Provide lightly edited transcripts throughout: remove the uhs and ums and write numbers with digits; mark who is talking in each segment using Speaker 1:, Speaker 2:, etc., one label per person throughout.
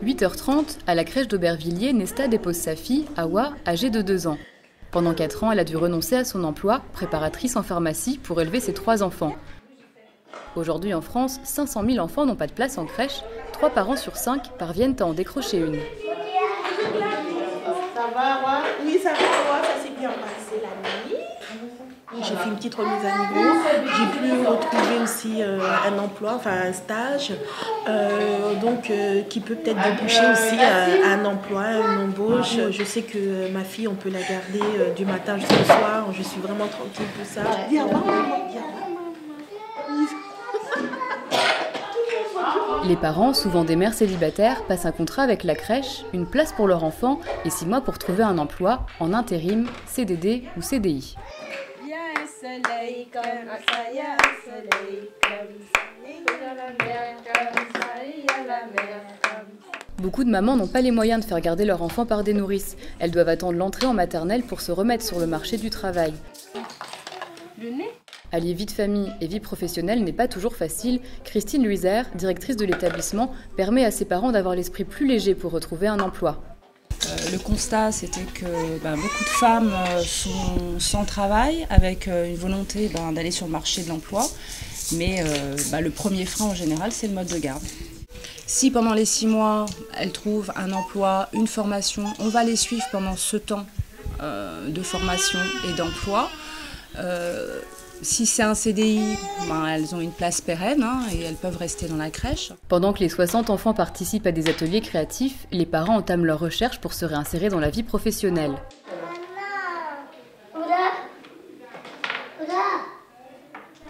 Speaker 1: 8h30, à la crèche d'Aubervilliers, Nesta dépose sa fille, Awa, âgée de 2 ans. Pendant 4 ans, elle a dû renoncer à son emploi, préparatrice en pharmacie, pour élever ses 3 enfants. Aujourd'hui en France, 500 000 enfants n'ont pas de place en crèche. 3 parents sur 5 parviennent à en décrocher une.
Speaker 2: Ça va, Awa? Oui, ça va, Awa, ça s'est bien passé la nuit. J'ai fait une petite remise à niveau. J'ai pu retrouver aussi un emploi, enfin un stage, qui peut peut-être déboucher aussi à un emploi, une embauche. Je sais que ma fille, on peut la garder du matin jusqu'au soir. Je suis vraiment tranquille pour ça. Dis au revoir, maman. Dis au revoir.
Speaker 1: Les parents, souvent des mères célibataires, passent un contrat avec la crèche, une place pour leur enfant et 6 mois pour trouver un emploi en intérim, CDD ou CDI.
Speaker 3: Soleil comme ça, y a un soleil comme ça, y a la mer comme ça, y a la mer comme ça.
Speaker 1: Beaucoup de mamans n'ont pas les moyens de faire garder leur enfant par des nourrices. Elles doivent attendre l'entrée en maternelle pour se remettre sur le marché du travail. Allier vie de famille et vie professionnelle n'est pas toujours facile. Christine Luizer, directrice de l'établissement, permet à ses parents d'avoir l'esprit plus léger pour retrouver un emploi.
Speaker 4: Le constat, c'était que beaucoup de femmes sont sans travail, avec une volonté d'aller sur le marché de l'emploi. Mais le premier frein en général, c'est le mode de garde. Si pendant les 6 mois, elles trouvent un emploi, une formation, on va les suivre pendant ce temps de formation et d'emploi. Si c'est un CDI, elles ont une place pérenne et elles peuvent rester dans la crèche.
Speaker 1: Pendant que les 60 enfants participent à des ateliers créatifs, les parents entament leurs recherches pour se réinsérer dans la vie professionnelle.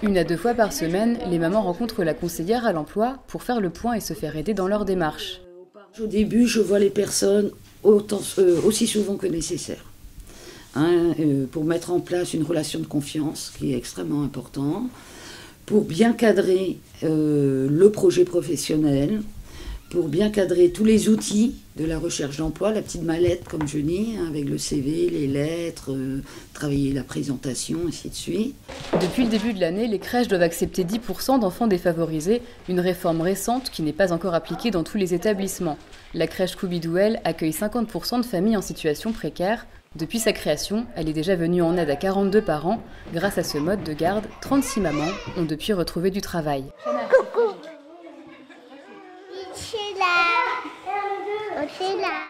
Speaker 1: 1 à 2 fois par semaine, les mamans rencontrent la conseillère à l'emploi pour faire le point et se faire aider dans leur démarche.
Speaker 5: Au début, je vois les personnes aussi souvent que nécessaire. Pour mettre en place une relation de confiance qui est extrêmement important, pour bien cadrer le projet professionnel, pour bien cadrer tous les outils de la recherche d'emploi, la petite mallette comme je dis, avec le CV, les lettres, travailler la présentation, ainsi de suite.
Speaker 1: Depuis le début de l'année, les crèches doivent accepter 10% d'enfants défavorisés, une réforme récente qui n'est pas encore appliquée dans tous les établissements. La crèche Koubidouel accueille 50% de familles en situation précaire. Depuis sa création, elle est déjà venue en aide à 42 parents. Grâce à ce mode de garde, 36 mamans ont depuis retrouvé du travail.
Speaker 6: Coucou. C'est là.